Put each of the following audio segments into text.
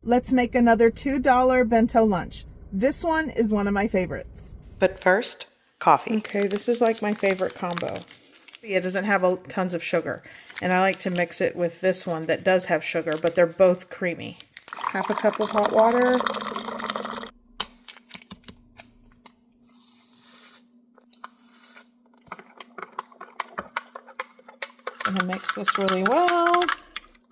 Let's make another $2 bento lunch. This one is one of my favorites. But first, coffee. Okay, this is like my favorite combo. It doesn't have tons of sugar, and I like to mix it with this one that does have sugar, but they're both creamy. Half a cup of hot water. I'm gonna mix this really well.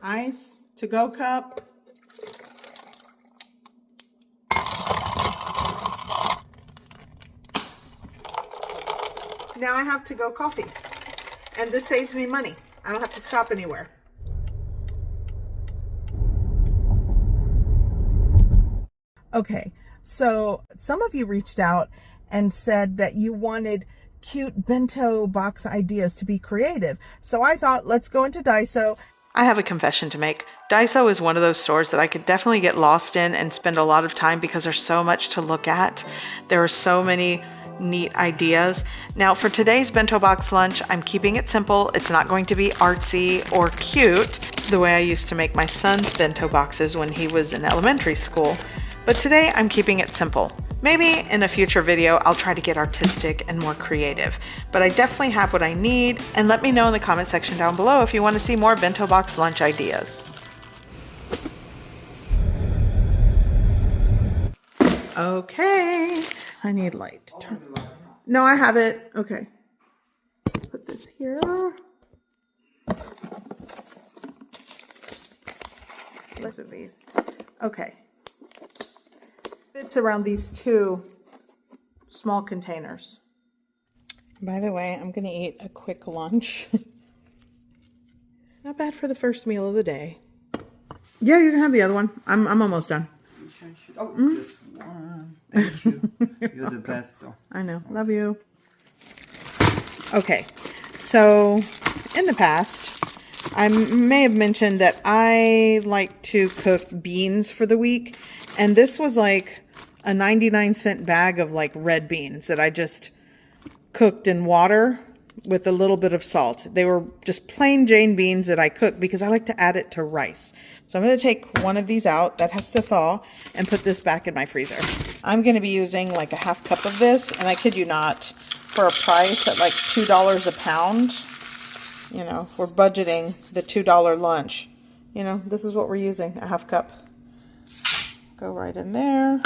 Ice, to-go cup. Now I have to-go coffee, and this saves me money. I don't have to stop anywhere. Okay, so some of you reached out and said that you wanted cute bento box ideas to be creative. So I thought, let's go into Daiso. I have a confession to make. Daiso is one of those stores that I could definitely get lost in and spend a lot of time because there's so much to look at. There are so many neat ideas. Now for today's bento box lunch, I'm keeping it simple. It's not going to be artsy or cute the way I used to make my son's bento boxes when he was in elementary school. But today I'm keeping it simple. Maybe in a future video, I'll try to get artistic and more creative, but I definitely have what I need, and let me know in the comment section down below if you want to see more bento box lunch ideas. Okay, I need light. No, I have it. Okay. Put this here. Look at these. Okay. Fits around these two small containers. By the way, I'm gonna eat a quick lunch. Not bad for the first meal of the day. Yeah, you can have the other one. I'm almost done. Oh, just one. Thank you. You're the best, though. I know. Love you. Okay, so in the past, I may have mentioned that I like to cook beans for the week, and this was like a 99-cent bag of like red beans that I just cooked in water with a little bit of salt. They were just plain Jane beans that I cooked because I like to add it to rice. So I'm going to take one of these out that has to thaw and put this back in my freezer. I'm going to be using like a half cup of this, and I kid you not, for a price at like $2 a pound. You know, if we're budgeting the $2 lunch, you know, this is what we're using, a half cup. Go right in there.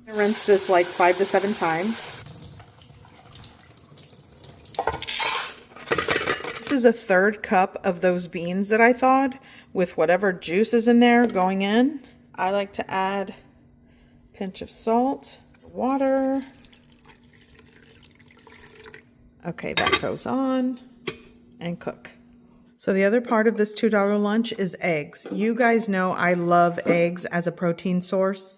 Rinse this like 5 to 7 times. This is a third cup of those beans that I thawed with whatever juice is in there going in. I like to add a pinch of salt, water. Okay, that goes on and cook. So the other part of this $2 lunch is eggs. You guys know I love eggs as a protein source.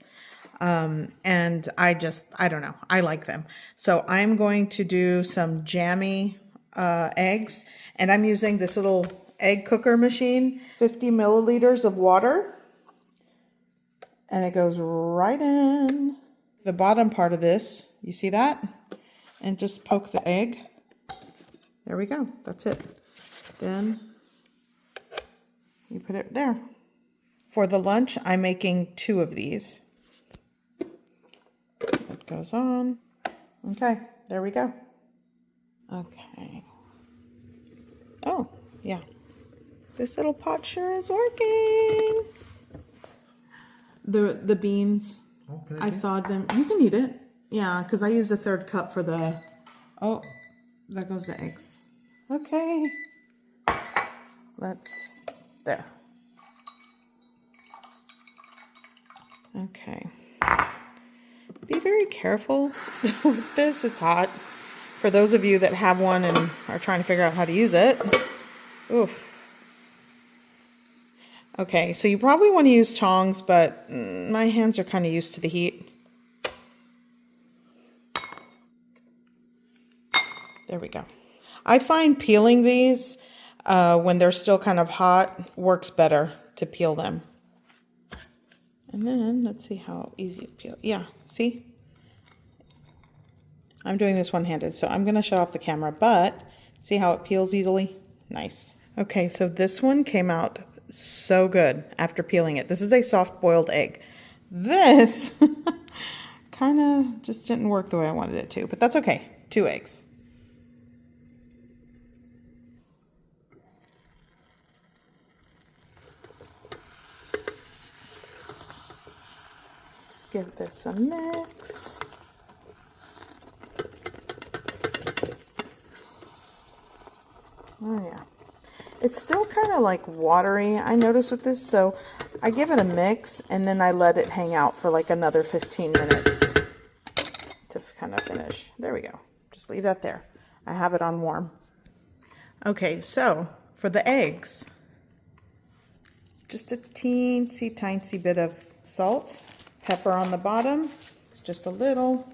And I don't know, I like them. So I'm going to do some jammy eggs, and I'm using this little egg cooker machine, 50 milliliters of water, and it goes right in the bottom part of this. You see that? And just poke the egg. There we go. That's it. Then you put it there. For the lunch, I'm making 2 of these. It goes on. Okay, there we go. Okay. Oh, yeah. This little pot sure is working. The beans, I thawed them. You can eat it. Yeah, because I used a third cup for the... Oh, there goes the eggs. Okay. There. Okay. Be very careful with this. It's hot. For those of you that have one and are trying to figure out how to use it. Oof. Okay, so you probably want to use tongs, but my hands are kind of used to the heat. There we go. I find peeling these when they're still kind of hot works better to peel them. And then let's see how easy to peel. Yeah, see? I'm doing this one-handed, so I'm going to shut off the camera, but see how it peels easily? Nice. Okay, so this one came out so good after peeling it. This is a soft boiled egg. This kind of just didn't work the way I wanted it to, but that's okay. 2 eggs. Let's give this a mix. Oh yeah. It's still kind of like watery, I notice with this, so I give it a mix and then I let it hang out for like another 15 minutes to kind of finish. There we go. Just leave that there. I have it on warm. Okay, so for the eggs, just a teensy bit of salt, pepper on the bottom. It's just a little.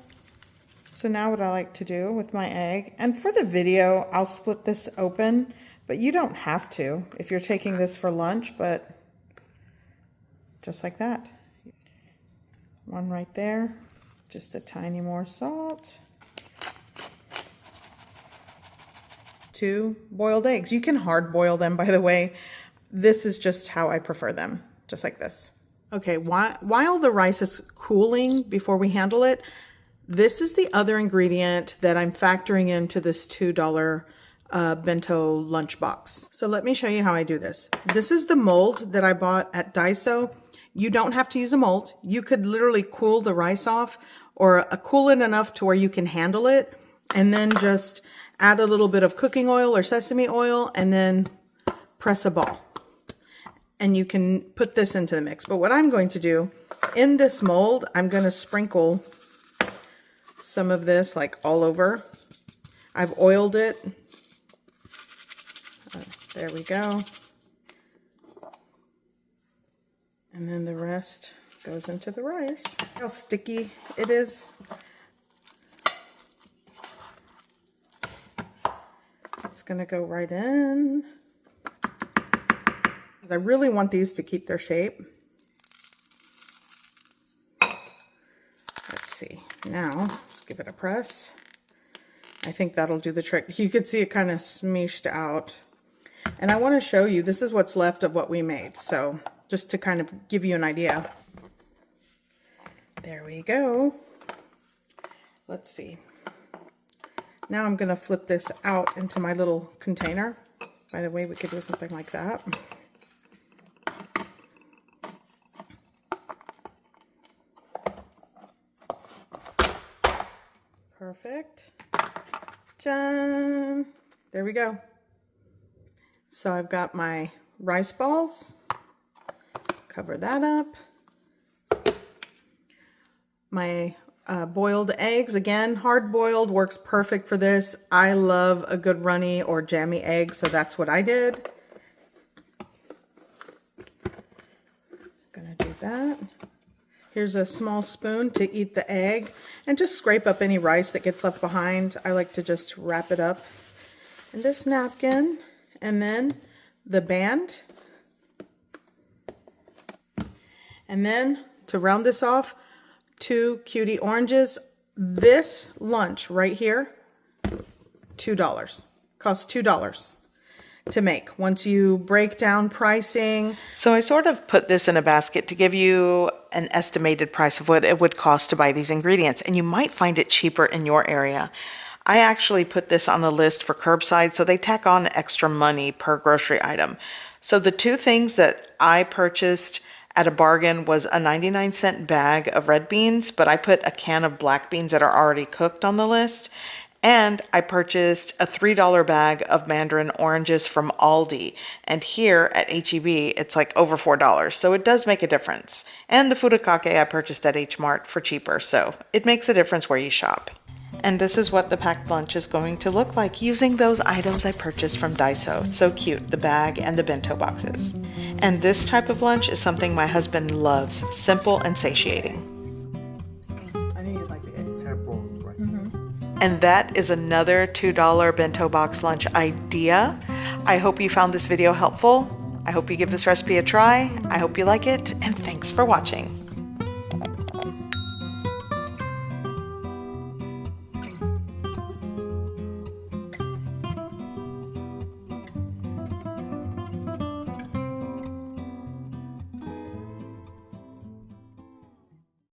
So now what I like to do with my egg, and for the video, I'll split this open, but you don't have to if you're taking this for lunch, but just like that. One right there, just a tiny more salt. 2 boiled eggs. You can hard boil them, by the way. This is just how I prefer them, just like this. Okay, while the rice is cooling before we handle it, this is the other ingredient that I'm factoring into this $2 bento lunchbox. So let me show you how I do this. This is the mold that I bought at Daiso. You don't have to use a mold. You could literally cool the rice off or cool it enough to where you can handle it and then just add a little bit of cooking oil or sesame oil and then press a ball. And you can put this into the mix. But what I'm going to do, in this mold, I'm going to sprinkle some of this like all over. I've oiled it. There we go. And then the rest goes into the rice. How sticky it is. It's gonna go right in. I really want these to keep their shape. Let's see. Now, let's give it a press. I think that'll do the trick. You could see it kind of smeeshed out. And I want to show you, this is what's left of what we made. So just to kind of give you an idea. There we go. Let's see. Now I'm going to flip this out into my little container. By the way, we could do something like that. Perfect. Done. There we go. So I've got my rice balls. Cover that up. My boiled eggs, again, hard boiled works perfect for this. I love a good runny or jammy egg, so that's what I did. Gonna do that. Here's a small spoon to eat the egg and just scrape up any rice that gets left behind. I like to just wrap it up in this napkin, and then the band. And then to round this off, 2 Cutie oranges. This lunch right here, $2. Costs $2 to make once you break down pricing. So I sort of put this in a basket to give you an estimated price of what it would cost to buy these ingredients, and you might find it cheaper in your area. I actually put this on the list for curbside, so they tack on extra money per grocery item. So the 2 things that I purchased at a bargain was a 99-cent bag of red beans, but I put a can of black beans that are already cooked on the list. And I purchased a $3 bag of mandarin oranges from Aldi. And here at H-E-B, it's like over $4. So it does make a difference. And the furikake I purchased at H-Mart for cheaper. So it makes a difference where you shop. And this is what the packed lunch is going to look like using those items I purchased from Daiso. It's so cute, the bag and the bento boxes. And this type of lunch is something my husband loves. Simple and satiating. I knew you'd like the eggs. And that is another $2 bento box lunch idea. I hope you found this video helpful. I hope you give this recipe a try. I hope you like it, and thanks for watching.